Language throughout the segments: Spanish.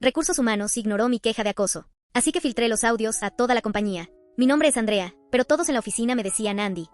Recursos Humanos ignoró mi queja de acoso. Así que filtré los audios a toda la compañía. Mi nombre es Andrea, pero todos en la oficina me decían Andy.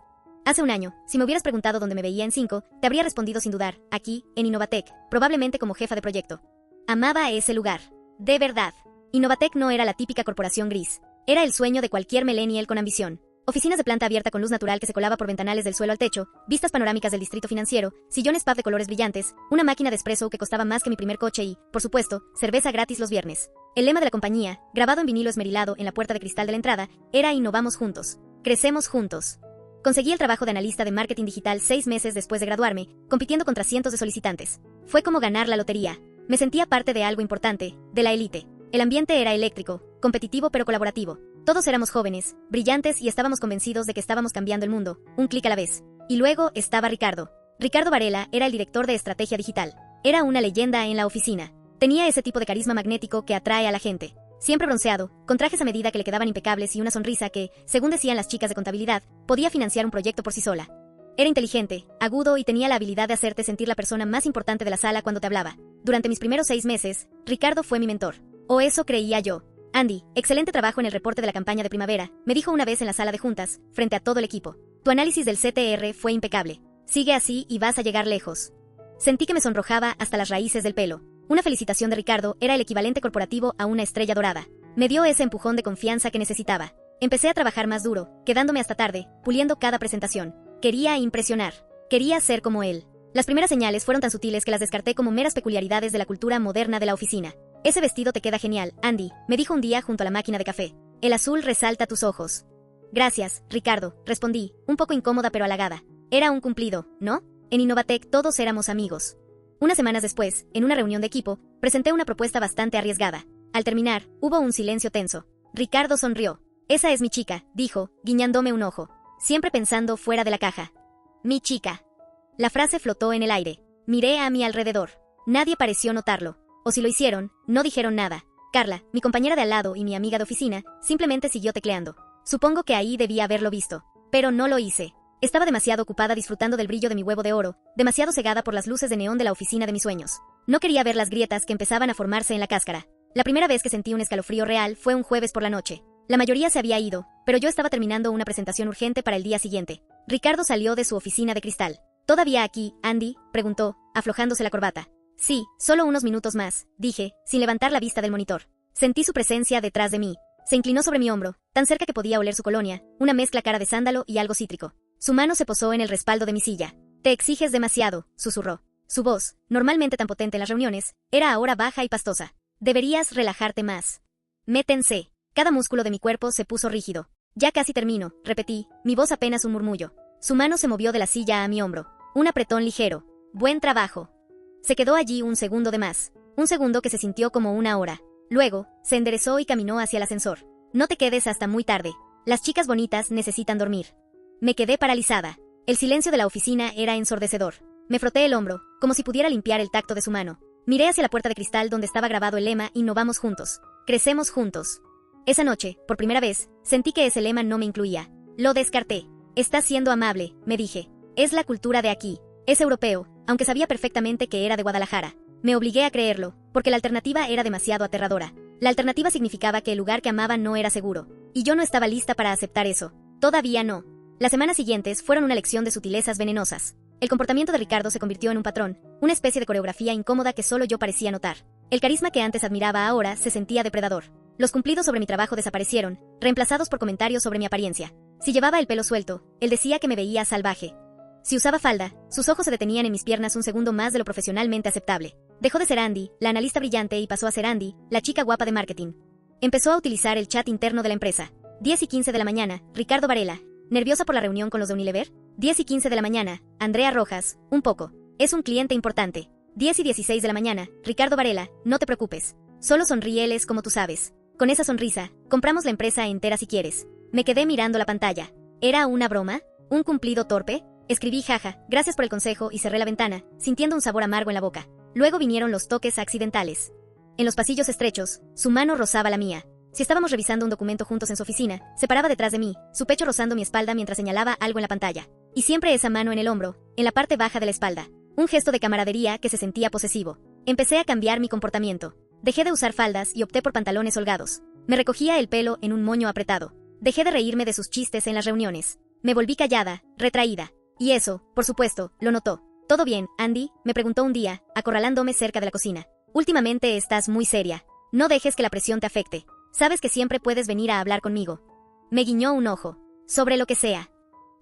Hace un año, si me hubieras preguntado dónde me veía en 5, te habría respondido sin dudar, aquí, en Innovatec, probablemente como jefa de proyecto. Amaba ese lugar. De verdad. Innovatec no era la típica corporación gris. Era el sueño de cualquier millennial con ambición. Oficinas de planta abierta con luz natural que se colaba por ventanales del suelo al techo, vistas panorámicas del distrito financiero, sillones pub de colores brillantes, una máquina de espresso que costaba más que mi primer coche y, por supuesto, cerveza gratis los viernes. El lema de la compañía, grabado en vinilo esmerilado en la puerta de cristal de la entrada, era Innovamos juntos. Crecemos juntos. Conseguí el trabajo de analista de marketing digital 6 meses después de graduarme, compitiendo contra cientos de solicitantes. Fue como ganar la lotería. Me sentía parte de algo importante, de la élite. El ambiente era eléctrico, competitivo pero colaborativo. Todos éramos jóvenes, brillantes y estábamos convencidos de que estábamos cambiando el mundo, un clic a la vez. Y luego estaba Ricardo. Ricardo Varela era el director de estrategia digital. Era una leyenda en la oficina. Tenía ese tipo de carisma magnético que atrae a la gente. Siempre bronceado, con trajes a medida que le quedaban impecables y una sonrisa que, según decían las chicas de contabilidad, podía financiar un proyecto por sí sola. Era inteligente, agudo y tenía la habilidad de hacerte sentir la persona más importante de la sala cuando te hablaba. Durante mis primeros 6 meses, Ricardo fue mi mentor. O eso creía yo. Andy, excelente trabajo en el reporte de la campaña de primavera, me dijo una vez en la sala de juntas, frente a todo el equipo. Tu análisis del CTR fue impecable. Sigue así y vas a llegar lejos. Sentí que me sonrojaba hasta las raíces del pelo. Una felicitación de Ricardo era el equivalente corporativo a una estrella dorada. Me dio ese empujón de confianza que necesitaba. Empecé a trabajar más duro, quedándome hasta tarde, puliendo cada presentación. Quería impresionar. Quería ser como él. Las primeras señales fueron tan sutiles que las descarté como meras peculiaridades de la cultura moderna de la oficina. Ese vestido te queda genial, Andy, me dijo un día junto a la máquina de café. El azul resalta tus ojos. Gracias, Ricardo, respondí, un poco incómoda pero halagada. Era un cumplido, ¿no? En Innovatec todos éramos amigos. Unas semanas después, en una reunión de equipo, presenté una propuesta bastante arriesgada. Al terminar, hubo un silencio tenso. Ricardo sonrió. Esa es mi chica, dijo, guiñándome un ojo. Siempre pensando fuera de la caja. Mi chica. La frase flotó en el aire. Miré a mi alrededor. Nadie pareció notarlo. O si lo hicieron, no dijeron nada. Carla, mi compañera de al lado y mi amiga de oficina, simplemente siguió tecleando. Supongo que ahí debía haberlo visto. Pero no lo hice. Estaba demasiado ocupada disfrutando del brillo de mi huevo de oro, demasiado cegada por las luces de neón de la oficina de mis sueños. No quería ver las grietas que empezaban a formarse en la cáscara. La primera vez que sentí un escalofrío real fue un jueves por la noche. La mayoría se había ido, pero yo estaba terminando una presentación urgente para el día siguiente. Ricardo salió de su oficina de cristal. ¿Todavía aquí, Andy?, preguntó, aflojándose la corbata. Sí, solo unos minutos más, dije, sin levantar la vista del monitor. Sentí su presencia detrás de mí. Se inclinó sobre mi hombro, tan cerca que podía oler su colonia, una mezcla cara de sándalo y algo cítrico. Su mano se posó en el respaldo de mi silla. Te exiges demasiado, susurró. Su voz, normalmente tan potente en las reuniones, era ahora baja y pastosa. Deberías relajarte más. Me tensé. Cada músculo de mi cuerpo se puso rígido. Ya casi termino, repetí, mi voz apenas un murmullo. Su mano se movió de la silla a mi hombro. Un apretón ligero. Buen trabajo. Se quedó allí un segundo de más. Un segundo que se sintió como una hora. Luego, se enderezó y caminó hacia el ascensor. No te quedes hasta muy tarde. Las chicas bonitas necesitan dormir. Me quedé paralizada. El silencio de la oficina era ensordecedor. Me froté el hombro, como si pudiera limpiar el tacto de su mano. Miré hacia la puerta de cristal donde estaba grabado el lema Innovamos juntos. Crecemos juntos. Esa noche, por primera vez, sentí que ese lema no me incluía. Lo descarté. Estás siendo amable, me dije. Es la cultura de aquí. Es europeo, aunque sabía perfectamente que era de Guadalajara. Me obligué a creerlo, porque la alternativa era demasiado aterradora. La alternativa significaba que el lugar que amaba no era seguro. Y yo no estaba lista para aceptar eso. Todavía no. Las semanas siguientes fueron una lección de sutilezas venenosas. El comportamiento de Ricardo se convirtió en un patrón, una especie de coreografía incómoda que solo yo parecía notar. El carisma que antes admiraba ahora se sentía depredador. Los cumplidos sobre mi trabajo desaparecieron, reemplazados por comentarios sobre mi apariencia. Si llevaba el pelo suelto, él decía que me veía salvaje. Si usaba falda, sus ojos se detenían en mis piernas un segundo más de lo profesionalmente aceptable. Dejó de ser Andy, la analista brillante, y pasó a ser Andy, la chica guapa de marketing. Empezó a utilizar el chat interno de la empresa. 10:15 de la mañana, Ricardo Varela. ¿Nerviosa por la reunión con los de Unilever? 10:15 de la mañana, Andrea Rojas, un poco. Es un cliente importante. 10:16 de la mañana, Ricardo Varela, no te preocupes. Solo sonríeles como tú sabes. Con esa sonrisa, compramos la empresa entera si quieres. Me quedé mirando la pantalla. ¿Era una broma? ¿Un cumplido torpe? Escribí jaja, gracias por el consejo y cerré la ventana, sintiendo un sabor amargo en la boca. Luego vinieron los toques accidentales. En los pasillos estrechos, su mano rozaba la mía. Si estábamos revisando un documento juntos en su oficina, se paraba detrás de mí, su pecho rozando mi espalda mientras señalaba algo en la pantalla. Y siempre esa mano en el hombro, en la parte baja de la espalda. Un gesto de camaradería que se sentía posesivo. Empecé a cambiar mi comportamiento. Dejé de usar faldas y opté por pantalones holgados. Me recogía el pelo en un moño apretado. Dejé de reírme de sus chistes en las reuniones. Me volví callada, retraída. Y eso, por supuesto, lo notó. ¿Todo bien, Andy?, me preguntó un día, acorralándome cerca de la cocina. Últimamente estás muy seria. No dejes que la presión te afecte. Sabes que siempre puedes venir a hablar conmigo. Me guiñó un ojo. Sobre lo que sea.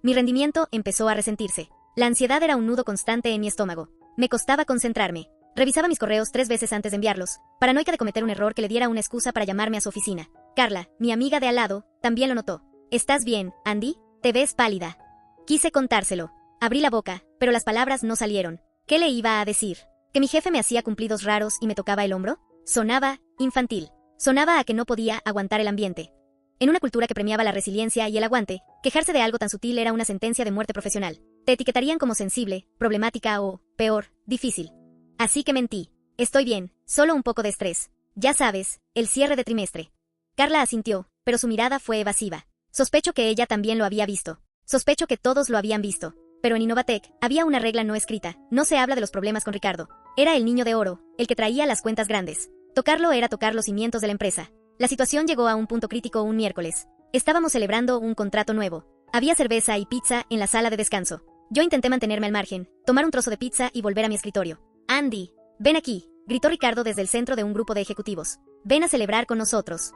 Mi rendimiento empezó a resentirse. La ansiedad era un nudo constante en mi estómago. Me costaba concentrarme. Revisaba mis correos 3 veces antes de enviarlos, paranoica de cometer un error que le diera una excusa para llamarme a su oficina. Carla, mi amiga de al lado, también lo notó. ¿Estás bien, Andy? Te ves pálida. Quise contárselo. Abrí la boca, pero las palabras no salieron. ¿Qué le iba a decir? ¿Que mi jefe me hacía cumplidos raros y me tocaba el hombro? Sonaba infantil. Sonaba a que no podía aguantar el ambiente. En una cultura que premiaba la resiliencia y el aguante, quejarse de algo tan sutil era una sentencia de muerte profesional. Te etiquetarían como sensible, problemática o, peor, difícil. Así que mentí. Estoy bien, solo un poco de estrés. Ya sabes, el cierre de trimestre. Carla asintió, pero su mirada fue evasiva. Sospecho que ella también lo había visto. Sospecho que todos lo habían visto. Pero en Innovatec había una regla no escrita. No se habla de los problemas con Ricardo. Era el niño de oro, el que traía las cuentas grandes. Tocarlo era tocar los cimientos de la empresa. La situación llegó a un punto crítico un miércoles. Estábamos celebrando un contrato nuevo. Había cerveza y pizza en la sala de descanso. Yo intenté mantenerme al margen, tomar un trozo de pizza y volver a mi escritorio. Andy, ven aquí, gritó Ricardo desde el centro de un grupo de ejecutivos. Ven a celebrar con nosotros.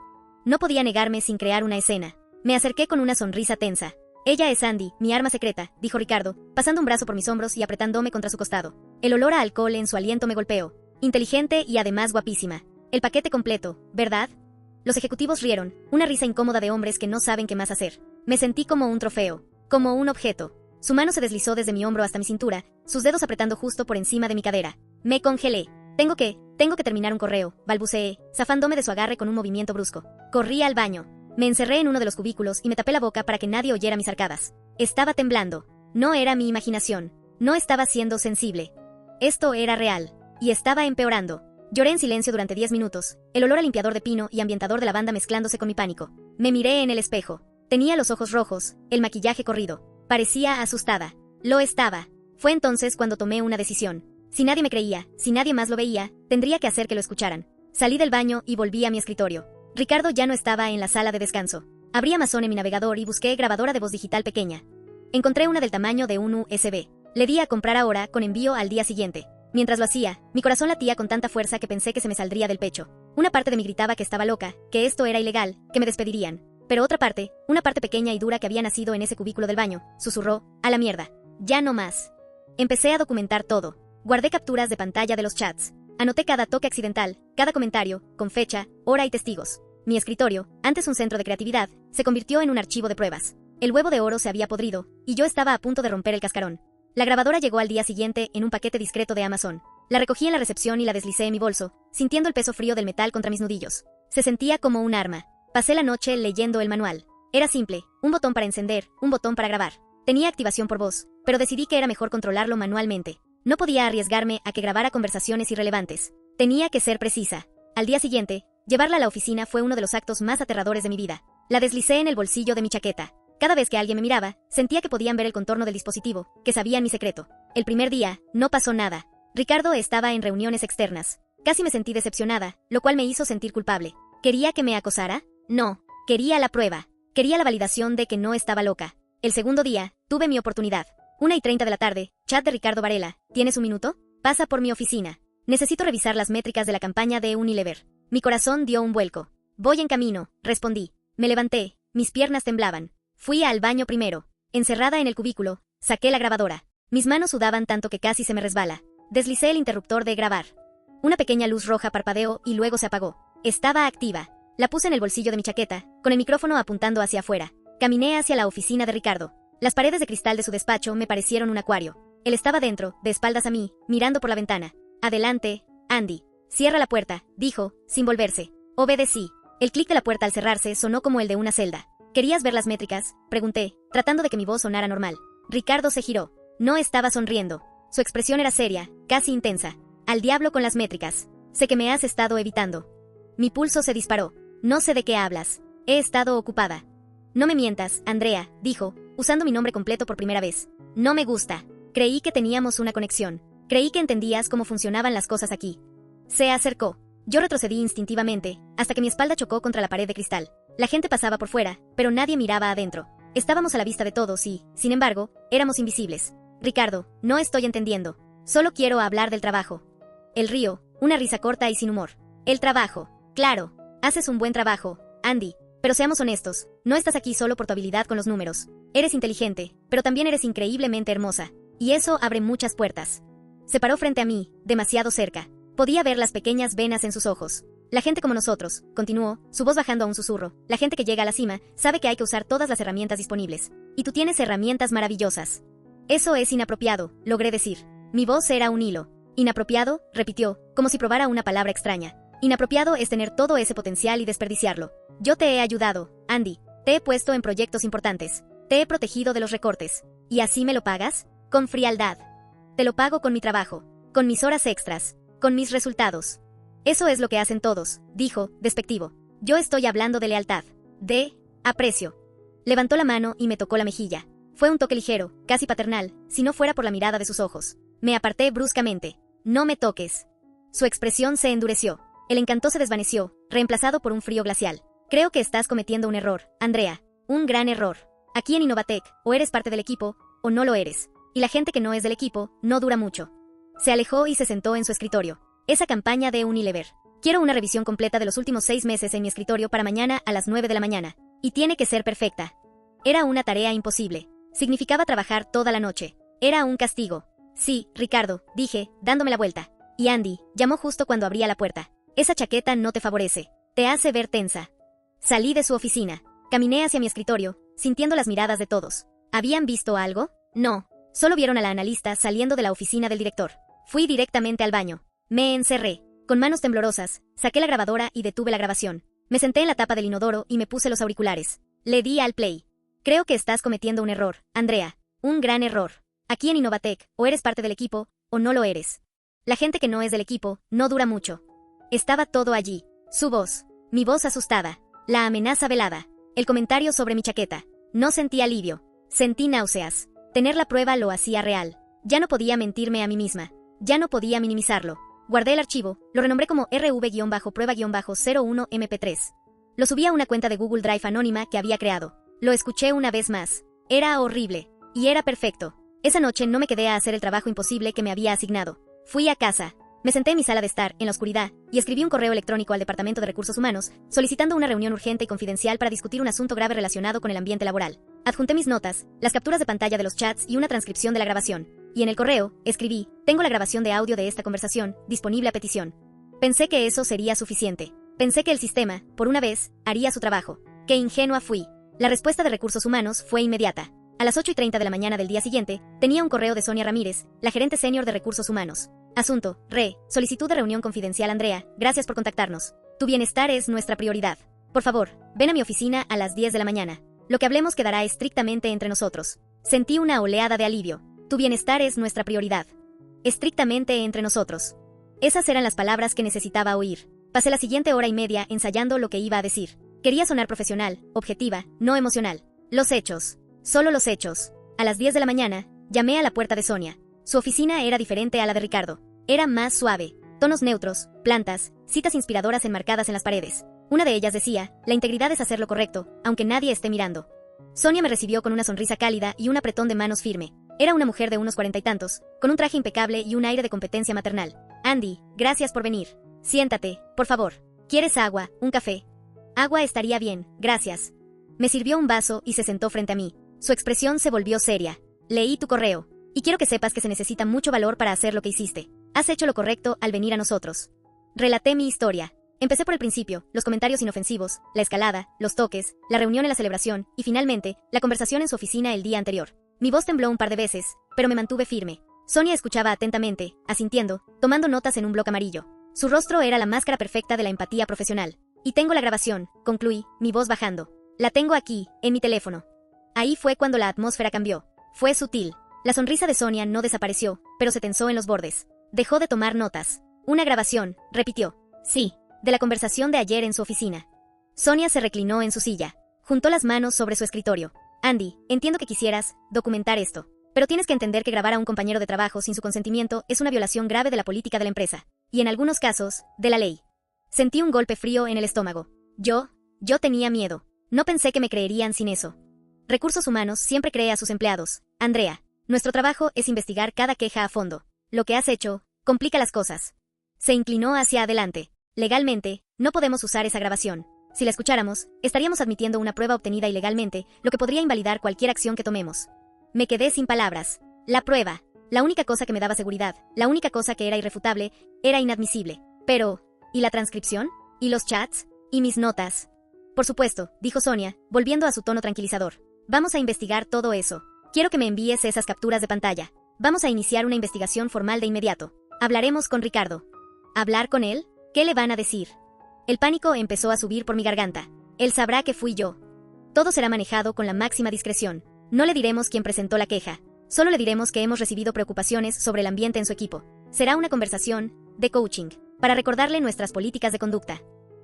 No podía negarme sin crear una escena. Me acerqué con una sonrisa tensa. Ella es Andy, mi arma secreta, dijo Ricardo, pasando un brazo por mis hombros y apretándome contra su costado. El olor a alcohol en su aliento me golpeó. Inteligente y además guapísima. El paquete completo, ¿verdad? Los ejecutivos rieron, una risa incómoda de hombres que no saben qué más hacer. Me sentí como un trofeo, como un objeto. Su mano se deslizó desde mi hombro hasta mi cintura, sus dedos apretando justo por encima de mi cadera. Me congelé. Tengo que terminar un correo, balbuceé, zafándome de su agarre con un movimiento brusco. Corrí al baño. Me encerré en uno de los cubículos y me tapé la boca para que nadie oyera mis arcadas. Estaba temblando. No era mi imaginación. No estaba siendo sensible. Esto era real. Y estaba empeorando. Lloré en silencio durante 10 minutos, el olor a limpiador de pino y ambientador de lavanda mezclándose con mi pánico. Me miré en el espejo. Tenía los ojos rojos, el maquillaje corrido. Parecía asustada. Lo estaba. Fue entonces cuando tomé una decisión. Si nadie me creía, si nadie más lo veía, tendría que hacer que lo escucharan. Salí del baño y volví a mi escritorio. Ricardo ya no estaba en la sala de descanso. Abrí Amazon en mi navegador y busqué grabadora de voz digital pequeña. Encontré una del tamaño de un USB. Le di a comprar ahora con envío al día siguiente. Mientras lo hacía, mi corazón latía con tanta fuerza que pensé que se me saldría del pecho. Una parte de mí gritaba que estaba loca, que esto era ilegal, que me despedirían. Pero otra parte, una parte pequeña y dura que había nacido en ese cubículo del baño, susurró, a la mierda. Ya no más. Empecé a documentar todo. Guardé capturas de pantalla de los chats. Anoté cada toque accidental, cada comentario, con fecha, hora y testigos. Mi escritorio, antes un centro de creatividad, se convirtió en un archivo de pruebas. El huevo de oro se había podrido, y yo estaba a punto de romper el cascarón. La grabadora llegó al día siguiente en un paquete discreto de Amazon. La recogí en la recepción y la deslicé en mi bolso, sintiendo el peso frío del metal contra mis nudillos. Se sentía como un arma. Pasé la noche leyendo el manual. Era simple, un botón para encender, un botón para grabar. Tenía activación por voz, pero decidí que era mejor controlarlo manualmente. No podía arriesgarme a que grabara conversaciones irrelevantes. Tenía que ser precisa. Al día siguiente, llevarla a la oficina fue uno de los actos más aterradores de mi vida. La deslicé en el bolsillo de mi chaqueta. Cada vez que alguien me miraba, sentía que podían ver el contorno del dispositivo, que sabían mi secreto. El primer día, no pasó nada. Ricardo estaba en reuniones externas. Casi me sentí decepcionada, lo cual me hizo sentir culpable. ¿Quería que me acosara? No. Quería la prueba. Quería la validación de que no estaba loca. El segundo día, tuve mi oportunidad. 1:30 de la tarde, chat de Ricardo Varela. ¿Tienes un minuto? Pasa por mi oficina. Necesito revisar las métricas de la campaña de Unilever. Mi corazón dio un vuelco. Voy en camino, respondí. Me levanté, mis piernas temblaban. Fui al baño primero. Encerrada en el cubículo, saqué la grabadora. Mis manos sudaban tanto que casi se me resbala. Deslicé el interruptor de grabar. Una pequeña luz roja parpadeó y luego se apagó. Estaba activa. La puse en el bolsillo de mi chaqueta, con el micrófono apuntando hacia afuera. Caminé hacia la oficina de Ricardo. Las paredes de cristal de su despacho me parecieron un acuario. Él estaba dentro, de espaldas a mí, mirando por la ventana. Adelante, Andy. Cierra la puerta, dijo, sin volverse. Obedecí. El clic de la puerta al cerrarse sonó como el de una celda. ¿Querías ver las métricas?, pregunté, tratando de que mi voz sonara normal. Ricardo se giró. No estaba sonriendo. Su expresión era seria, casi intensa. Al diablo con las métricas. Sé que me has estado evitando. Mi pulso se disparó. No sé de qué hablas. He estado ocupada. No me mientas, Andrea, dijo, usando mi nombre completo por primera vez. No me gusta. Creí que teníamos una conexión. Creí que entendías cómo funcionaban las cosas aquí. Se acercó. Yo retrocedí instintivamente, hasta que mi espalda chocó contra la pared de cristal. La gente pasaba por fuera, pero nadie miraba adentro. Estábamos a la vista de todos y, sin embargo, éramos invisibles. Ricardo, no estoy entendiendo. Solo quiero hablar del trabajo. El río, una risa corta y sin humor. El trabajo. Claro, haces un buen trabajo, Andy. Pero seamos honestos, no estás aquí solo por tu habilidad con los números. Eres inteligente, pero también eres increíblemente hermosa. Y eso abre muchas puertas. Se paró frente a mí, demasiado cerca. Podía ver las pequeñas venas en sus ojos. La gente como nosotros, continuó, su voz bajando a un susurro, la gente que llega a la cima, sabe que hay que usar todas las herramientas disponibles. Y tú tienes herramientas maravillosas. Eso es inapropiado, logré decir. Mi voz era un hilo. Inapropiado, repitió, como si probara una palabra extraña. Inapropiado es tener todo ese potencial y desperdiciarlo. Yo te he ayudado, Andy. Te he puesto en proyectos importantes. Te he protegido de los recortes. ¿Y así me lo pagas? Con frialdad. Te lo pago con mi trabajo, con mis horas extras, con mis resultados. Eso es lo que hacen todos, dijo, despectivo. Yo estoy hablando de lealtad, de aprecio. Levantó la mano y me tocó la mejilla. Fue un toque ligero, casi paternal, si no fuera por la mirada de sus ojos. Me aparté bruscamente. No me toques. Su expresión se endureció. El encanto se desvaneció, reemplazado por un frío glacial. Creo que estás cometiendo un error, Andrea. Un gran error. Aquí en Innovatec, o eres parte del equipo, o no lo eres. Y la gente que no es del equipo, no dura mucho. Se alejó y se sentó en su escritorio. Esa campaña de Unilever. Quiero una revisión completa de los últimos 6 meses en mi escritorio para mañana a las 9 de la mañana. Y tiene que ser perfecta. Era una tarea imposible. Significaba trabajar toda la noche. Era un castigo. Sí, Ricardo, dije, dándome la vuelta. Y Andy, llamó justo cuando abría la puerta. Esa chaqueta no te favorece. Te hace ver tensa. Salí de su oficina. Caminé hacia mi escritorio, sintiendo las miradas de todos. ¿Habían visto algo? No. Solo vieron a la analista saliendo de la oficina del director. Fui directamente al baño. Me encerré. Con manos temblorosas, saqué la grabadora y detuve la grabación. Me senté en la tapa del inodoro y me puse los auriculares. Le di al play. Creo que estás cometiendo un error, Andrea. Un gran error. Aquí en Innovatec, o eres parte del equipo, o no lo eres. La gente que no es del equipo, no dura mucho. Estaba todo allí. Su voz. Mi voz asustada. La amenaza velada. El comentario sobre mi chaqueta. No sentí alivio. Sentí náuseas. Tener la prueba lo hacía real. Ya no podía mentirme a mí misma. Ya no podía minimizarlo. Guardé el archivo, lo renombré como RV-prueba-01MP3. Lo subí a una cuenta de Google Drive anónima que había creado. Lo escuché una vez más. Era horrible. Y era perfecto. Esa noche no me quedé a hacer el trabajo imposible que me había asignado. Fui a casa. Me senté en mi sala de estar, en la oscuridad, y escribí un correo electrónico al Departamento de Recursos Humanos, solicitando una reunión urgente y confidencial para discutir un asunto grave relacionado con el ambiente laboral. Adjunté mis notas, las capturas de pantalla de los chats y una transcripción de la grabación. Y en el correo, escribí, tengo la grabación de audio de esta conversación, disponible a petición. Pensé que eso sería suficiente. Pensé que el sistema, por una vez, haría su trabajo. Qué ingenua fui. La respuesta de Recursos Humanos fue inmediata. A las 8:30 de la mañana del día siguiente, tenía un correo de Sonia Ramírez, la gerente senior de Recursos Humanos. Asunto, solicitud de reunión confidencial Andrea, gracias por contactarnos. Tu bienestar es nuestra prioridad. Por favor, ven a mi oficina a las 10 de la mañana. Lo que hablemos quedará estrictamente entre nosotros. Sentí una oleada de alivio. Tu bienestar es nuestra prioridad. Estrictamente entre nosotros. Esas eran las palabras que necesitaba oír. Pasé la siguiente hora y media ensayando lo que iba a decir. Quería sonar profesional, objetiva, no emocional. Los hechos. Solo los hechos. A las 10 de la mañana, llamé a la puerta de Sonia. Su oficina era diferente a la de Ricardo. Era más suave. Tonos neutros, plantas, citas inspiradoras enmarcadas en las paredes. Una de ellas decía, la integridad es hacer lo correcto, aunque nadie esté mirando. Sonia me recibió con una sonrisa cálida y un apretón de manos firme. Era una mujer de unos 40 y tantos, con un traje impecable y un aire de competencia maternal. Andy, gracias por venir. Siéntate, por favor. ¿Quieres agua, un café? Agua estaría bien, gracias. Me sirvió un vaso y se sentó frente a mí. Su expresión se volvió seria. Leí tu correo. Y quiero que sepas que se necesita mucho valor para hacer lo que hiciste. Has hecho lo correcto al venir a nosotros. Relaté mi historia. Empecé por el principio, los comentarios inofensivos, la escalada, los toques, la reunión en la celebración, y finalmente, la conversación en su oficina el día anterior. Mi voz tembló un par de veces, pero me mantuve firme. Sonia escuchaba atentamente, asintiendo, tomando notas en un bloc amarillo. Su rostro era la máscara perfecta de la empatía profesional. Y tengo la grabación, concluí, mi voz bajando. La tengo aquí, en mi teléfono. Ahí fue cuando la atmósfera cambió. Fue sutil. La sonrisa de Sonia no desapareció, pero se tensó en los bordes. Dejó de tomar notas. Una grabación, repitió. Sí, de la conversación de ayer en su oficina. Sonia se reclinó en su silla. Juntó las manos sobre su escritorio. Andy, entiendo que quisieras documentar esto. Pero tienes que entender que grabar a un compañero de trabajo sin su consentimiento es una violación grave de la política de la empresa. Y en algunos casos, de la ley. Sentí un golpe frío en el estómago. Yo tenía miedo. No pensé que me creerían sin eso. Recursos Humanos siempre cree a sus empleados. Andrea, nuestro trabajo es investigar cada queja a fondo. Lo que has hecho complica las cosas. Se inclinó hacia adelante. Legalmente, no podemos usar esa grabación. Si la escucháramos, estaríamos admitiendo una prueba obtenida ilegalmente, lo que podría invalidar cualquier acción que tomemos. Me quedé sin palabras. La prueba, la única cosa que me daba seguridad, la única cosa que era irrefutable, era inadmisible. Pero, ¿y la transcripción? ¿Y los chats? ¿Y mis notas? Por supuesto, dijo Sonia, volviendo a su tono tranquilizador. Vamos a investigar todo eso. Quiero que me envíes esas capturas de pantalla. Vamos a iniciar una investigación formal de inmediato. Hablaremos con Ricardo. ¿Hablar con él? ¿Qué le van a decir? El pánico empezó a subir por mi garganta. Él sabrá que fui yo. Todo será manejado con la máxima discreción. No le diremos quién presentó la queja. Solo le diremos que hemos recibido preocupaciones sobre el ambiente en su equipo. Será una conversación de coaching, para recordarle nuestras políticas de conducta.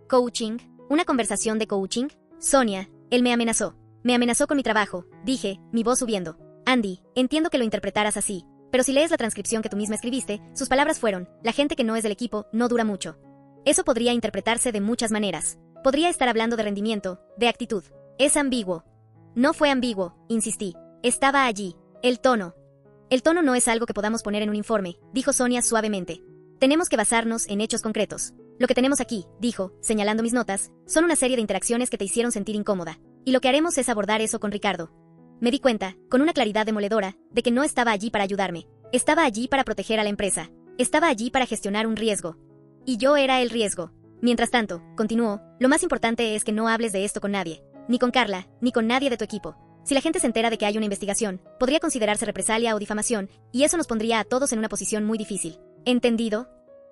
¿Coaching? ¿Una conversación de coaching? Sonia, él me amenazó. Me amenazó con mi trabajo, dije, mi voz subiendo. Andy, entiendo que lo interpretaras así, pero si lees la transcripción que tú misma escribiste, sus palabras fueron, la gente que no es del equipo no dura mucho. Eso podría interpretarse de muchas maneras. Podría estar hablando de rendimiento, de actitud. Es ambiguo. No fue ambiguo, insistí. Estaba allí. El tono. El tono no es algo que podamos poner en un informe, dijo Sonia suavemente. Tenemos que basarnos en hechos concretos. Lo que tenemos aquí, dijo, señalando mis notas, son una serie de interacciones que te hicieron sentir incómoda. Y lo que haremos es abordar eso con Ricardo. Me di cuenta, con una claridad demoledora, de que no estaba allí para ayudarme. Estaba allí para proteger a la empresa. Estaba allí para gestionar un riesgo. Y yo era el riesgo. Mientras tanto, continuó, lo más importante es que no hables de esto con nadie. Ni con Carla, ni con nadie de tu equipo. Si la gente se entera de que hay una investigación, podría considerarse represalia o difamación, y eso nos pondría a todos en una posición muy difícil. ¿Entendido?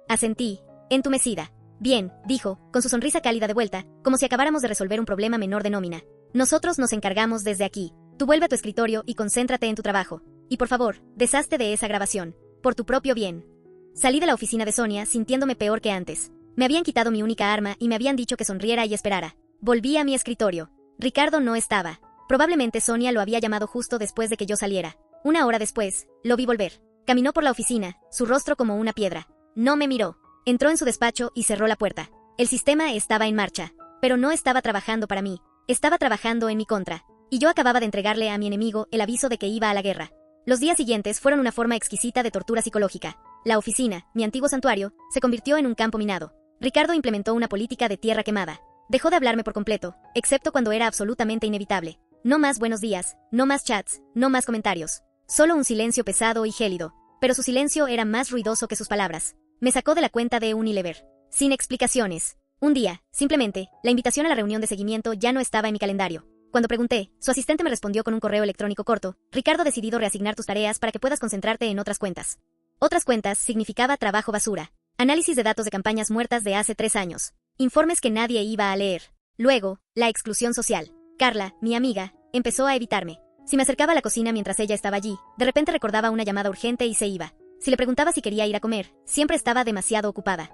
Asentí, entumecida. Bien, dijo, con su sonrisa cálida de vuelta, como si acabáramos de resolver un problema menor de nómina. Nosotros nos encargamos desde aquí. Tú vuelve a tu escritorio y concéntrate en tu trabajo. Y por favor, deshazte de esa grabación. Por tu propio bien. Salí de la oficina de Sonia sintiéndome peor que antes. Me habían quitado mi única arma y me habían dicho que sonriera y esperara. Volví a mi escritorio. Ricardo no estaba. Probablemente Sonia lo había llamado justo después de que yo saliera. Una hora después, lo vi volver. Caminó por la oficina, su rostro como una piedra. No me miró. Entró en su despacho y cerró la puerta. El sistema estaba en marcha. Pero no estaba trabajando para mí. Estaba trabajando en mi contra. Y yo acababa de entregarle a mi enemigo el aviso de que iba a la guerra. Los días siguientes fueron una forma exquisita de tortura psicológica. La oficina, mi antiguo santuario, se convirtió en un campo minado. Ricardo implementó una política de tierra quemada. Dejó de hablarme por completo, excepto cuando era absolutamente inevitable. No más buenos días, no más chats, no más comentarios. Solo un silencio pesado y gélido. Pero su silencio era más ruidoso que sus palabras. Me sacó de la cuenta de Unilever. Sin explicaciones. Un día, simplemente, la invitación a la reunión de seguimiento ya no estaba en mi calendario. Cuando pregunté, su asistente me respondió con un correo electrónico corto. Ricardo ha decidido reasignar tus tareas para que puedas concentrarte en otras cuentas. Otras cuentas significaba trabajo basura. Análisis de datos de campañas muertas de hace 3 años. Informes que nadie iba a leer. Luego, la exclusión social. Carla, mi amiga, empezó a evitarme. Si me acercaba a la cocina mientras ella estaba allí, de repente recordaba una llamada urgente y se iba. Si le preguntaba si quería ir a comer, siempre estaba demasiado ocupada.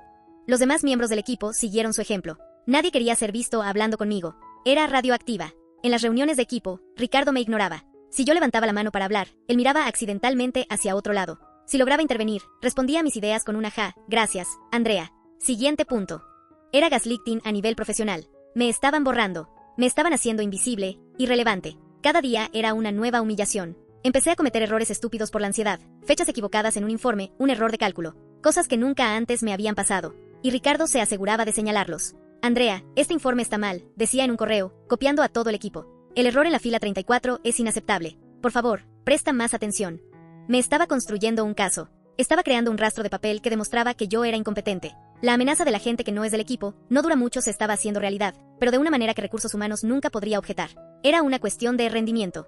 Los demás miembros del equipo siguieron su ejemplo. Nadie quería ser visto hablando conmigo. Era radioactiva. En las reuniones de equipo, Ricardo me ignoraba. Si yo levantaba la mano para hablar, él miraba accidentalmente hacia otro lado. Si lograba intervenir, respondía a mis ideas con una gracias, Andrea. Siguiente punto. Era gaslighting a nivel profesional. Me estaban borrando. Me estaban haciendo invisible, irrelevante. Cada día era una nueva humillación. Empecé a cometer errores estúpidos por la ansiedad, fechas equivocadas en un informe, un error de cálculo, cosas que nunca antes me habían pasado. Y Ricardo se aseguraba de señalarlos. Andrea, este informe está mal, decía en un correo, copiando a todo el equipo. El error en la fila 34 es inaceptable. Por favor, presta más atención. Me estaba construyendo un caso. Estaba creando un rastro de papel que demostraba que yo era incompetente. La amenaza de la gente que no es del equipo, no dura mucho, se estaba haciendo realidad, pero de una manera que Recursos Humanos nunca podría objetar. Era una cuestión de rendimiento.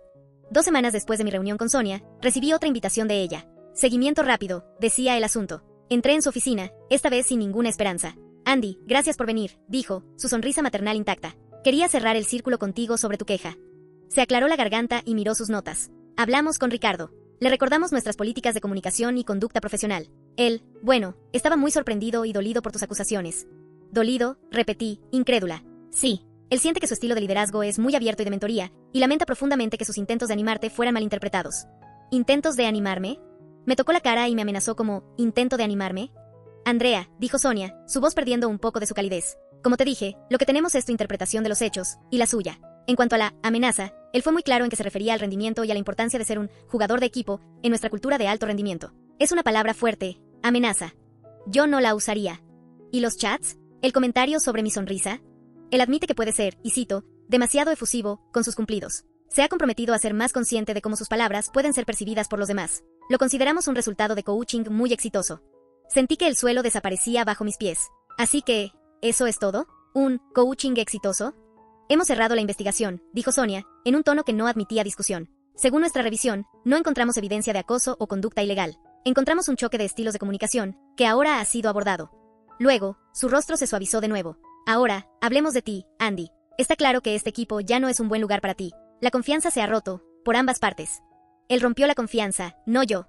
2 semanas después de mi reunión con Sonia, recibí otra invitación de ella. Seguimiento rápido, decía el asunto. Entré en su oficina, esta vez sin ninguna esperanza. Andy, gracias por venir, dijo, su sonrisa maternal intacta. Quería cerrar el círculo contigo sobre tu queja. Se aclaró la garganta y miró sus notas. Hablamos con Ricardo. Le recordamos nuestras políticas de comunicación y conducta profesional. Él, bueno, estaba muy sorprendido y dolido por tus acusaciones. Dolido, repetí, incrédula. Sí, él siente que su estilo de liderazgo es muy abierto y de mentoría, y lamenta profundamente que sus intentos de animarte fueran malinterpretados. ¿Intentos de animarme? Me tocó la cara y me amenazó como, ¿intento de animarme? Andrea, dijo Sonia, su voz perdiendo un poco de su calidez. Como te dije, lo que tenemos es tu interpretación de los hechos, y la suya. En cuanto a la amenaza, él fue muy claro en que se refería al rendimiento y a la importancia de ser un jugador de equipo en nuestra cultura de alto rendimiento. Es una palabra fuerte, amenaza. Yo no la usaría. ¿Y los chats? ¿El comentario sobre mi sonrisa? Él admite que puede ser, y cito, demasiado efusivo con sus cumplidos. Se ha comprometido a ser más consciente de cómo sus palabras pueden ser percibidas por los demás. Lo consideramos un resultado de coaching muy exitoso. Sentí que el suelo desaparecía bajo mis pies. Así que, ¿eso es todo? ¿Un coaching exitoso? Hemos cerrado la investigación, dijo Sonia, en un tono que no admitía discusión. Según nuestra revisión, no encontramos evidencia de acoso o conducta ilegal. Encontramos un choque de estilos de comunicación, que ahora ha sido abordado. Luego, su rostro se suavizó de nuevo. Ahora, hablemos de ti, Andy. Está claro que este equipo ya no es un buen lugar para ti. La confianza se ha roto, por ambas partes. Él rompió la confianza, no yo.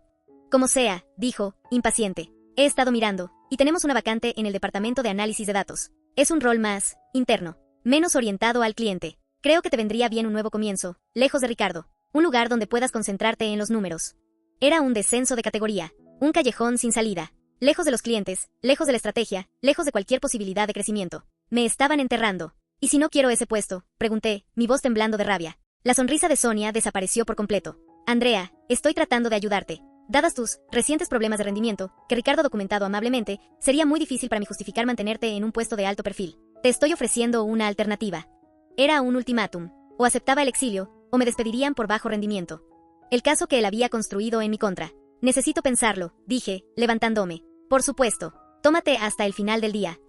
Como sea, dijo, impaciente. He estado mirando, y tenemos una vacante en el departamento de análisis de datos. Es un rol más interno, menos orientado al cliente. Creo que te vendría bien un nuevo comienzo, lejos de Ricardo. Un lugar donde puedas concentrarte en los números. Era un descenso de categoría, un callejón sin salida. Lejos de los clientes, lejos de la estrategia, lejos de cualquier posibilidad de crecimiento. Me estaban enterrando. ¿Y si no quiero ese puesto?, pregunté, mi voz temblando de rabia. La sonrisa de Sonia desapareció por completo. Andrea, estoy tratando de ayudarte. Dadas tus recientes problemas de rendimiento, que Ricardo ha documentado amablemente, sería muy difícil para mí justificar mantenerte en un puesto de alto perfil. Te estoy ofreciendo una alternativa. Era un ultimátum. O aceptaba el exilio, o me despedirían por bajo rendimiento. El caso que él había construido en mi contra. Necesito pensarlo, dije, levantándome. Por supuesto. Tómate hasta el final del día.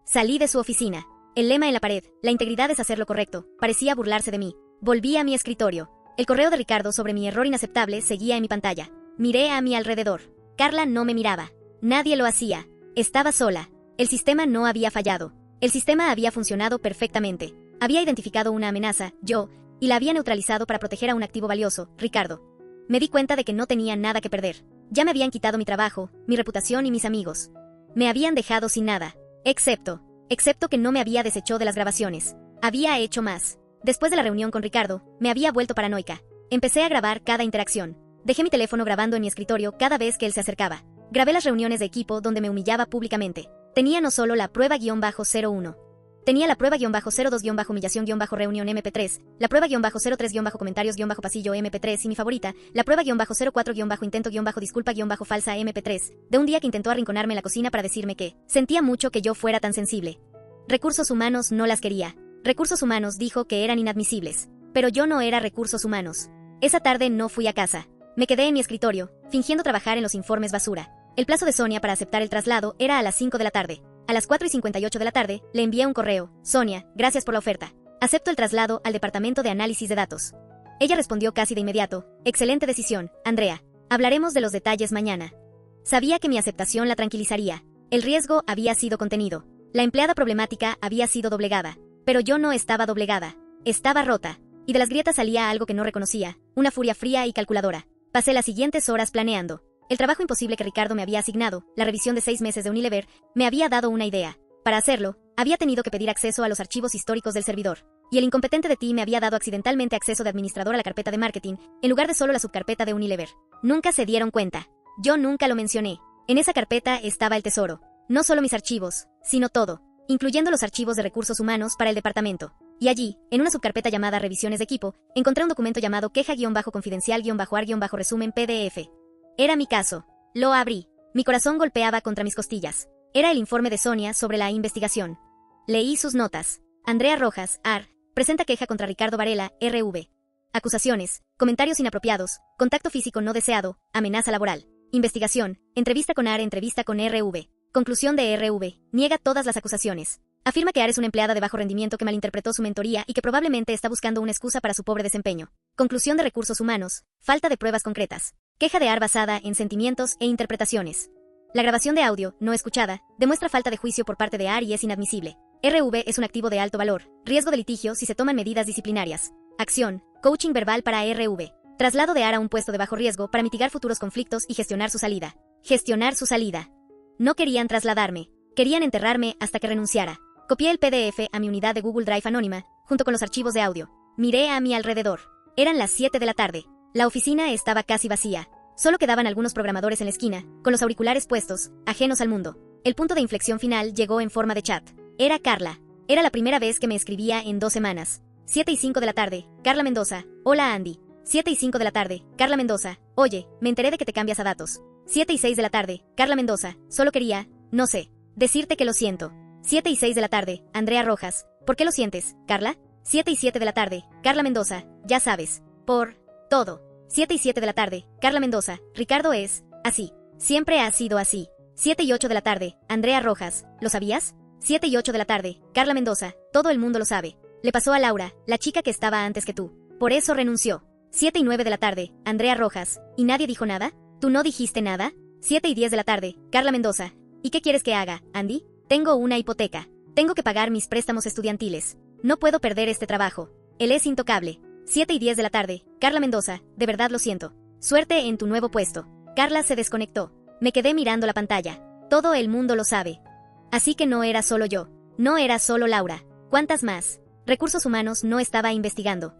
Salí de su oficina. El lema en la pared, la integridad es hacer lo correcto, parecía burlarse de mí. Volví a mi escritorio. El correo de Ricardo sobre mi error inaceptable seguía en mi pantalla. Miré a mi alrededor. Carla no me miraba. Nadie lo hacía. Estaba sola. El sistema no había fallado. El sistema había funcionado perfectamente. Había identificado una amenaza, yo, y la había neutralizado para proteger a un activo valioso, Ricardo. Me di cuenta de que no tenía nada que perder. Ya me habían quitado mi trabajo, mi reputación y mis amigos. Me habían dejado sin nada. Excepto que no me había deshecho de las grabaciones. Había hecho más. Después de la reunión con Ricardo, me había vuelto paranoica. Empecé a grabar cada interacción. Dejé mi teléfono grabando en mi escritorio cada vez que él se acercaba. Grabé las reuniones de equipo donde me humillaba públicamente. Tenía no solo la prueba-01. Tenía la prueba-02-humillación-reunión MP3, la prueba-03-comentarios-pasillo MP3 y mi favorita, la prueba-04-intento-disculpa-falsa MP3, de un día que intentó arrinconarme en la cocina para decirme que sentía mucho que yo fuera tan sensible. Recursos humanos no las quería. Recursos humanos dijo que eran inadmisibles. Pero yo no era recursos humanos. Esa tarde no fui a casa. Me quedé en mi escritorio, fingiendo trabajar en los informes basura. El plazo de Sonia para aceptar el traslado era a las 5 de la tarde. A las 4:58 de la tarde, le envié un correo. Sonia, gracias por la oferta. Acepto el traslado al departamento de análisis de datos. Ella respondió casi de inmediato. Excelente decisión, Andrea. Hablaremos de los detalles mañana. Sabía que mi aceptación la tranquilizaría. El riesgo había sido contenido. La empleada problemática había sido doblegada. Pero yo no estaba doblegada. Estaba rota. Y de las grietas salía algo que no reconocía, una furia fría y calculadora. Pasé las siguientes horas planeando. El trabajo imposible que Ricardo me había asignado, la revisión de 6 meses de Unilever, me había dado una idea. Para hacerlo, había tenido que pedir acceso a los archivos históricos del servidor. Y el incompetente de ti me había dado accidentalmente acceso de administrador a la carpeta de marketing, en lugar de solo la subcarpeta de Unilever. Nunca se dieron cuenta. Yo nunca lo mencioné. En esa carpeta estaba el tesoro. No solo mis archivos, sino todo, incluyendo los archivos de recursos humanos para el departamento. Y allí, en una subcarpeta llamada Revisiones de Equipo, encontré un documento llamado queja-confidencial-ar-resumen PDF. Era mi caso. Lo abrí. Mi corazón golpeaba contra mis costillas. Era el informe de Sonia sobre la investigación. Leí sus notas. Andrea Rojas, AR, presenta queja contra Ricardo Varela, RV. Acusaciones, comentarios inapropiados, contacto físico no deseado, amenaza laboral. Investigación, entrevista con AR, entrevista con RV. Conclusión de RV, niega todas las acusaciones. Afirma que AR es una empleada de bajo rendimiento que malinterpretó su mentoría y que probablemente está buscando una excusa para su pobre desempeño. Conclusión de recursos humanos, falta de pruebas concretas. Queja de AR basada en sentimientos e interpretaciones. La grabación de audio, no escuchada, demuestra falta de juicio por parte de AR y es inadmisible. RV es un activo de alto valor, riesgo de litigio si se toman medidas disciplinarias. Acción, coaching verbal para RV. Traslado de AR a un puesto de bajo riesgo para mitigar futuros conflictos y gestionar su salida. Gestionar su salida. No querían trasladarme. Querían enterrarme hasta que renunciara. Copié el PDF a mi unidad de Google Drive anónima, junto con los archivos de audio. Miré a mi alrededor. Eran las 7 de la tarde. La oficina estaba casi vacía. Solo quedaban algunos programadores en la esquina, con los auriculares puestos, ajenos al mundo. El punto de inflexión final llegó en forma de chat. Era Carla. Era la primera vez que me escribía en 2 semanas. 7:05 de la tarde, Carla Mendoza. Hola Andy. 7:05 de la tarde, Carla Mendoza. Oye, me enteré de que te cambias a datos. 7:06 de la tarde, Carla Mendoza. Solo quería, no sé, decirte que lo siento. 7:06 de la tarde, Andrea Rojas. ¿Por qué lo sientes, Carla? 7:07 de la tarde, Carla Mendoza. Ya sabes. Por todo. 7:07 de la tarde, Carla Mendoza. Ricardo es así. Siempre ha sido así. 7:08 de la tarde, Andrea Rojas. ¿Lo sabías? 7:08 de la tarde, Carla Mendoza. Todo el mundo lo sabe. Le pasó a Laura, la chica que estaba antes que tú. Por eso renunció. 7:09 de la tarde, Andrea Rojas. ¿Y nadie dijo nada? ¿Tú no dijiste nada? 7:10 de la tarde, Carla Mendoza. ¿Y qué quieres que haga, Andy? Tengo una hipoteca. Tengo que pagar mis préstamos estudiantiles. No puedo perder este trabajo. Él es intocable. 7:10 de la tarde, Carla Mendoza. De verdad lo siento. Suerte en tu nuevo puesto. Carla se desconectó. Me quedé mirando la pantalla. Todo el mundo lo sabe. Así que no era solo yo. No era solo Laura. ¿Cuántas más? Recursos Humanos no estaba investigando.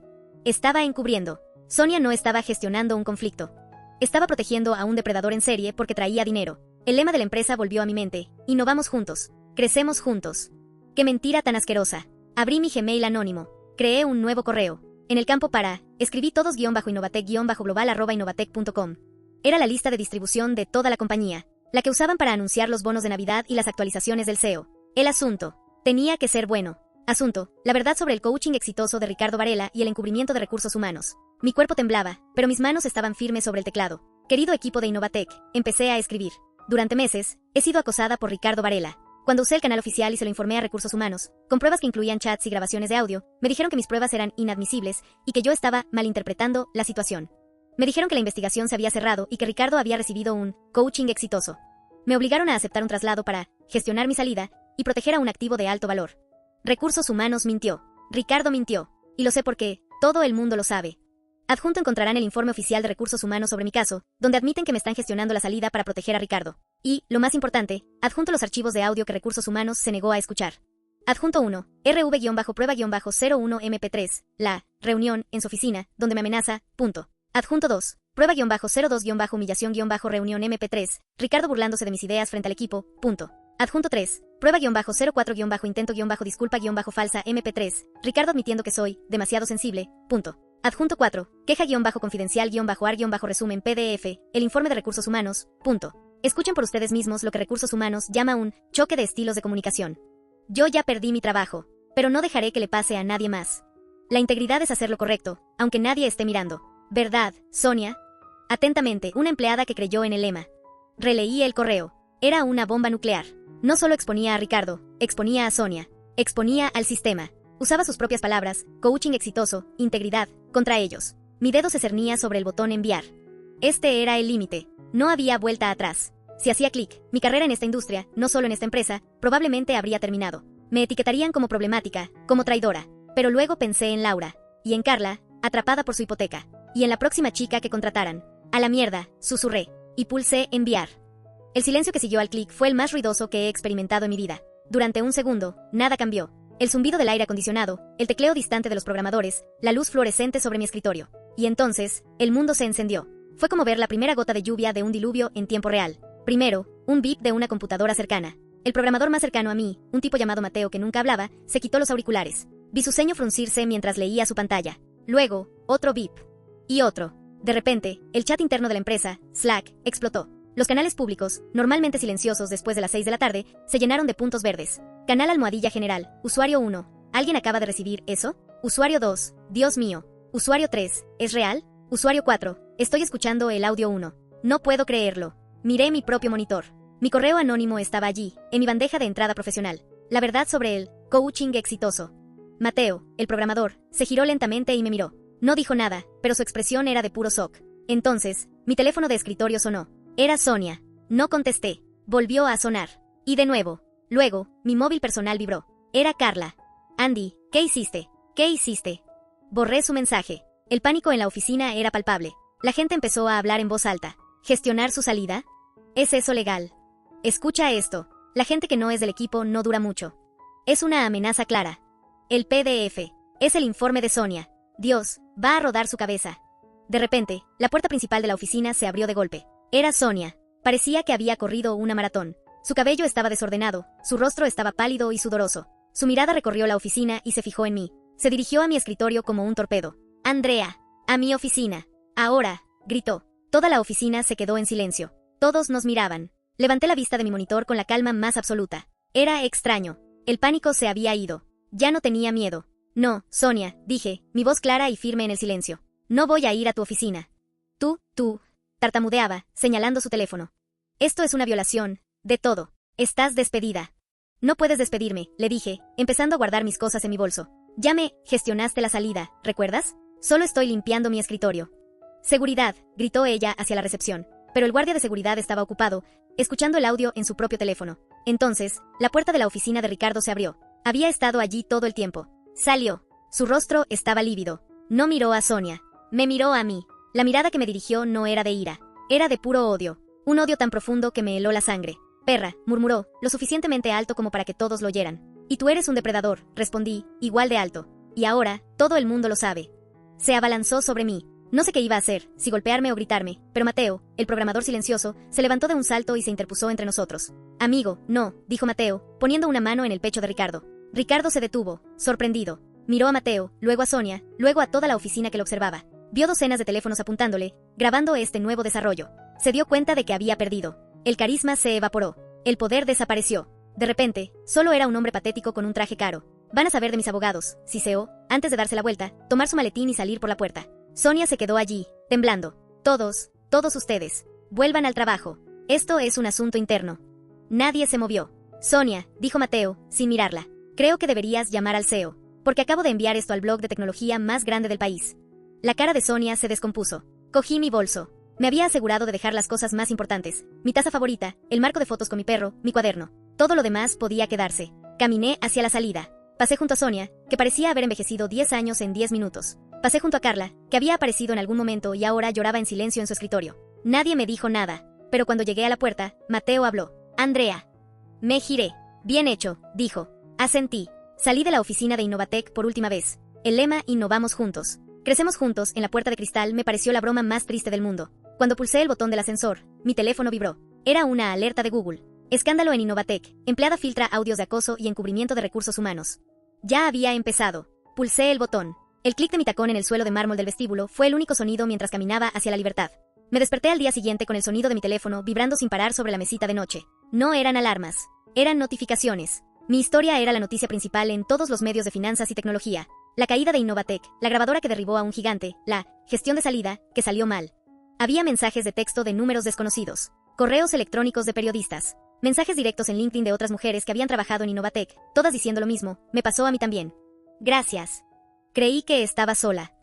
Estaba encubriendo. Sonia no estaba gestionando un conflicto. Estaba protegiendo a un depredador en serie porque traía dinero. El lema de la empresa volvió a mi mente. Innovamos juntos. Crecemos juntos. ¡Qué mentira tan asquerosa! Abrí mi Gmail anónimo. Creé un nuevo correo. En el campo para, escribí todos-innovatec-global@innovatec.com. Era la lista de distribución de toda la compañía. La que usaban para anunciar los bonos de Navidad y las actualizaciones del SEO. El asunto. Tenía que ser bueno. Asunto. La verdad sobre el coaching exitoso de Ricardo Varela y el encubrimiento de recursos humanos. Mi cuerpo temblaba, pero mis manos estaban firmes sobre el teclado. Querido equipo de Innovatec, empecé a escribir. Durante meses, he sido acosada por Ricardo Varela. Cuando usé el canal oficial y se lo informé a Recursos Humanos, con pruebas que incluían chats y grabaciones de audio, me dijeron que mis pruebas eran inadmisibles y que yo estaba malinterpretando la situación. Me dijeron que la investigación se había cerrado y que Ricardo había recibido un coaching exitoso. Me obligaron a aceptar un traslado para gestionar mi salida y proteger a un activo de alto valor. Recursos Humanos mintió. Ricardo mintió. Y lo sé porque todo el mundo lo sabe. Adjunto encontrarán el informe oficial de Recursos Humanos sobre mi caso, donde admiten que me están gestionando la salida para proteger a Ricardo. Y, lo más importante, adjunto los archivos de audio que Recursos Humanos se negó a escuchar. Adjunto 1, RV-prueba-03, la reunión en su oficina, donde me amenaza, punto. Adjunto 2, prueba-02-humillación-reunión MP3, Ricardo burlándose de mis ideas frente al equipo, punto. Adjunto 3, prueba-04-intento-disculpa-falsa MP3, Ricardo admitiendo que soy demasiado sensible, punto. Adjunto 4, queja-confidencial-ar-resumen PDF, el informe de Recursos Humanos, punto. Escuchen por ustedes mismos lo que Recursos Humanos llama un choque de estilos de comunicación. Yo ya perdí mi trabajo, pero no dejaré que le pase a nadie más. La integridad es hacer lo correcto, aunque nadie esté mirando. ¿Verdad, Sonia? Atentamente, una empleada que creyó en el lema. Releí el correo. Era una bomba nuclear. No solo exponía a Ricardo, exponía a Sonia. Exponía al sistema. Usaba sus propias palabras, coaching exitoso, integridad, contra ellos. Mi dedo se cernía sobre el botón enviar. Este era el límite. No había vuelta atrás. Si hacía clic, mi carrera en esta industria, no solo en esta empresa, probablemente habría terminado. Me etiquetarían como problemática, como traidora. Pero luego pensé en Laura. Y en Carla, atrapada por su hipoteca. Y en la próxima chica que contrataran. A la mierda, susurré. Y pulsé enviar. El silencio que siguió al clic fue el más ruidoso que he experimentado en mi vida. Durante un segundo, nada cambió. El zumbido del aire acondicionado, el tecleo distante de los programadores, la luz fluorescente sobre mi escritorio. Y entonces, el mundo se encendió. Fue como ver la primera gota de lluvia de un diluvio en tiempo real. Primero, un bip de una computadora cercana. El programador más cercano a mí, un tipo llamado Mateo que nunca hablaba, se quitó los auriculares. Vi su ceño fruncirse mientras leía su pantalla. Luego, otro bip. Y otro. De repente, el chat interno de la empresa, Slack, explotó. Los canales públicos, normalmente silenciosos después de las 6 de la tarde, se llenaron de puntos verdes. Canal almohadilla general, usuario 1. ¿Alguien acaba de recibir eso? Usuario 2. Dios mío. Usuario 3. ¿Es real? Usuario 4. Estoy escuchando el audio 1. No puedo creerlo. Miré mi propio monitor. Mi correo anónimo estaba allí, en mi bandeja de entrada profesional. La verdad sobre el coaching exitoso. Mateo, el programador, se giró lentamente y me miró. No dijo nada, pero su expresión era de puro shock. Entonces, mi teléfono de escritorio sonó. Era Sonia. No contesté. Volvió a sonar. Y de nuevo. Luego, mi móvil personal vibró. Era Carla. Andy, ¿qué hiciste? ¿Qué hiciste? Borré su mensaje. El pánico en la oficina era palpable. La gente empezó a hablar en voz alta. ¿Gestionar su salida? ¿Es eso legal? Escucha esto. La gente que no es del equipo no dura mucho. Es una amenaza clara. El PDF. Es el informe de Sonia. Dios, va a rodar su cabeza. De repente, la puerta principal de la oficina se abrió de golpe. Era Sonia. Parecía que había corrido una maratón. Su cabello estaba desordenado, su rostro estaba pálido y sudoroso. Su mirada recorrió la oficina y se fijó en mí. Se dirigió a mi escritorio como un torpedo. «Andrea, a mi oficina. Ahora», gritó. Toda la oficina se quedó en silencio. Todos nos miraban. Levanté la vista de mi monitor con la calma más absoluta. Era extraño. El pánico se había ido. Ya no tenía miedo. «No, Sonia», dije, mi voz clara y firme en el silencio. «No voy a ir a tu oficina». Tú, tartamudeaba, señalando su teléfono. «Esto es una violación, de todo. Estás despedida». «No puedes despedirme», le dije, empezando a guardar mis cosas en mi bolso. «Ya me gestionaste la salida, ¿recuerdas? Solo estoy limpiando mi escritorio». «Seguridad», gritó ella hacia la recepción, pero el guardia de seguridad estaba ocupado, escuchando el audio en su propio teléfono. Entonces, la puerta de la oficina de Ricardo se abrió. Había estado allí todo el tiempo. Salió. Su rostro estaba lívido. No miró a Sonia. Me miró a mí. La mirada que me dirigió no era de ira. Era de puro odio. Un odio tan profundo que me heló la sangre. «Perra», murmuró, lo suficientemente alto como para que todos lo oyeran. «Y tú eres un depredador», respondí, igual de alto. «Y ahora, todo el mundo lo sabe». Se abalanzó sobre mí. No sé qué iba a hacer, si golpearme o gritarme, pero Mateo, el programador silencioso, se levantó de un salto y se interpuso entre nosotros. «Amigo, no», dijo Mateo, poniendo una mano en el pecho de Ricardo. Ricardo se detuvo, sorprendido. Miró a Mateo, luego a Sonia, luego a toda la oficina que lo observaba. Vio docenas de teléfonos apuntándole, grabando este nuevo desarrollo. Se dio cuenta de que había perdido. El carisma se evaporó. El poder desapareció. De repente, solo era un hombre patético con un traje caro. «Van a saber de mis abogados», siseó, antes de darse la vuelta, tomar su maletín y salir por la puerta. Sonia se quedó allí, temblando. Todos ustedes, vuelvan al trabajo. Esto es un asunto interno». Nadie se movió. «Sonia», dijo Mateo, sin mirarla, «creo que deberías llamar al CEO, porque acabo de enviar esto al blog de tecnología más grande del país». La cara de Sonia se descompuso. Cogí mi bolso. Me había asegurado de dejar las cosas más importantes, mi taza favorita, el marco de fotos con mi perro, mi cuaderno. Todo lo demás podía quedarse. Caminé hacia la salida. Pasé junto a Sonia, que parecía haber envejecido 10 años en 10 minutos. Pasé junto a Carla, que había aparecido en algún momento y ahora lloraba en silencio en su escritorio. Nadie me dijo nada, pero cuando llegué a la puerta, Mateo habló. «Andrea». Me giré. «Bien hecho», dijo. Asentí. Salí de la oficina de Innovatec por última vez. El lema «Innovamos juntos. Crecemos juntos» en la puerta de cristal me pareció la broma más triste del mundo. Cuando pulsé el botón del ascensor, mi teléfono vibró. Era una alerta de Google. «Escándalo en Innovatec. Empleada filtra audios de acoso y encubrimiento de recursos humanos». Ya había empezado. Pulsé el botón. El clic de mi tacón en el suelo de mármol del vestíbulo fue el único sonido mientras caminaba hacia la libertad. Me desperté al día siguiente con el sonido de mi teléfono vibrando sin parar sobre la mesita de noche. No eran alarmas. Eran notificaciones. Mi historia era la noticia principal en todos los medios de finanzas y tecnología. La caída de Innovatec, la grabadora que derribó a un gigante, la gestión de salida, que salió mal. Había mensajes de texto de números desconocidos, correos electrónicos de periodistas, mensajes directos en LinkedIn de otras mujeres que habían trabajado en Innovatec, todas diciendo lo mismo. Me pasó a mí también. Gracias. Creí que estaba sola.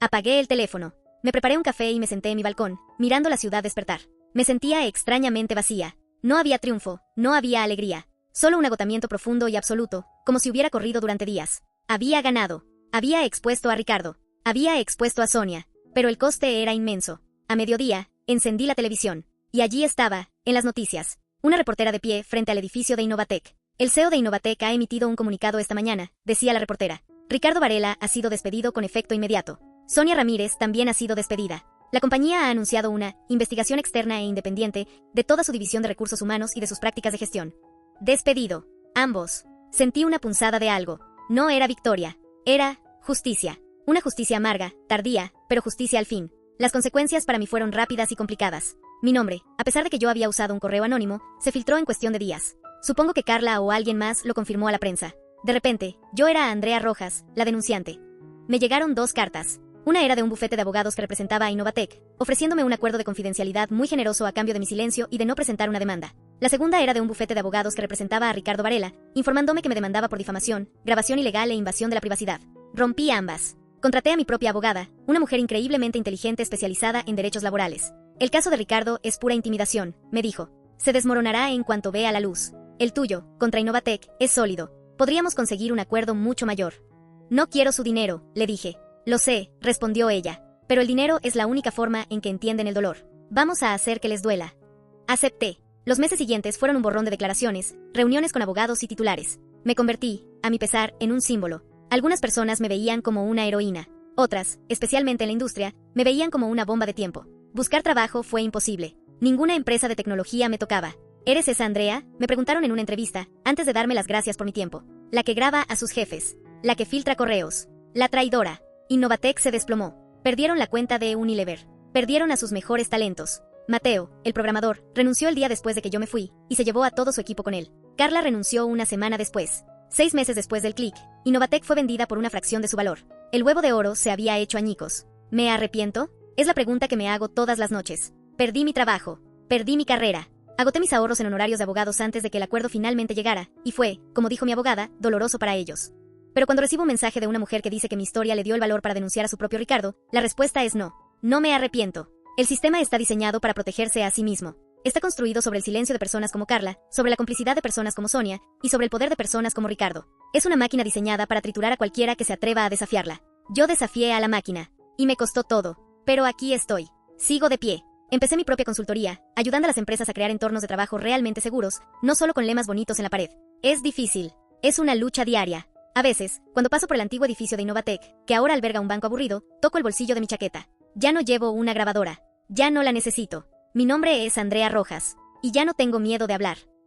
Apagué el teléfono. Me preparé un café y me senté en mi balcón, mirando la ciudad despertar. Me sentía extrañamente vacía. No había triunfo, no había alegría. Solo un agotamiento profundo y absoluto, como si hubiera corrido durante días. Había ganado. Había expuesto a Ricardo. Había expuesto a Sonia. Pero el coste era inmenso. A mediodía, encendí la televisión. Y allí estaba, en las noticias, una reportera de pie frente al edificio de Innovatec. «El CEO de Innovatec ha emitido un comunicado esta mañana», decía la reportera. «Ricardo Varela ha sido despedido con efecto inmediato. Sonia Ramírez también ha sido despedida. La compañía ha anunciado una investigación externa e independiente de toda su división de recursos humanos y de sus prácticas de gestión». Despedido. Ambos. Sentí una punzada de algo. No era victoria. Era justicia. Una justicia amarga, tardía, pero justicia al fin. Las consecuencias para mí fueron rápidas y complicadas. Mi nombre, a pesar de que yo había usado un correo anónimo, se filtró en cuestión de días. Supongo que Carla o alguien más lo confirmó a la prensa. De repente, yo era Andrea Rojas, la denunciante. Me llegaron 2 cartas. Una era de un bufete de abogados que representaba a Innovatec, ofreciéndome un acuerdo de confidencialidad muy generoso a cambio de mi silencio y de no presentar una demanda. La segunda era de un bufete de abogados que representaba a Ricardo Varela, informándome que me demandaba por difamación, grabación ilegal e invasión de la privacidad. Rompí ambas. Contraté a mi propia abogada, una mujer increíblemente inteligente especializada en derechos laborales. «El caso de Ricardo es pura intimidación», me dijo. «Se desmoronará en cuanto vea la luz. El tuyo, contra Innovatec, es sólido. Podríamos conseguir un acuerdo mucho mayor». «No quiero su dinero», le dije. «Lo sé», respondió ella. «Pero el dinero es la única forma en que entienden el dolor. Vamos a hacer que les duela». Acepté. Los meses siguientes fueron un borrón de declaraciones, reuniones con abogados y titulares. Me convertí, a mi pesar, en un símbolo. Algunas personas me veían como una heroína. Otras, especialmente en la industria, me veían como una bomba de tiempo. Buscar trabajo fue imposible. Ninguna empresa de tecnología me tocaba. ¿Eres esa Andrea?, me preguntaron en una entrevista, antes de darme las gracias por mi tiempo. La que graba a sus jefes. La que filtra correos. La traidora. Innovatec se desplomó. Perdieron la cuenta de Unilever. Perdieron a sus mejores talentos. Mateo, el programador, renunció el día después de que yo me fui, y se llevó a todo su equipo con él. Carla renunció una semana después. 6 meses después del clic, Innovatec fue vendida por una fracción de su valor. El huevo de oro se había hecho añicos. ¿Me arrepiento? Es la pregunta que me hago todas las noches. Perdí mi trabajo. Perdí mi carrera. Agoté mis ahorros en honorarios de abogados antes de que el acuerdo finalmente llegara, y fue, como dijo mi abogada, doloroso para ellos. Pero cuando recibo un mensaje de una mujer que dice que mi historia le dio el valor para denunciar a su propio Ricardo, la respuesta es no. No me arrepiento. El sistema está diseñado para protegerse a sí mismo. Está construido sobre el silencio de personas como Carla, sobre la complicidad de personas como Sonia, y sobre el poder de personas como Ricardo. Es una máquina diseñada para triturar a cualquiera que se atreva a desafiarla. Yo desafié a la máquina. Y me costó todo. Pero aquí estoy. Sigo de pie. Empecé mi propia consultoría, ayudando a las empresas a crear entornos de trabajo realmente seguros, no solo con lemas bonitos en la pared. Es difícil. Es una lucha diaria. A veces, cuando paso por el antiguo edificio de Innovatec, que ahora alberga un banco aburrido, toco el bolsillo de mi chaqueta. Ya no llevo una grabadora. Ya no la necesito. Mi nombre es Andrea Rojas. Y ya no tengo miedo de hablar.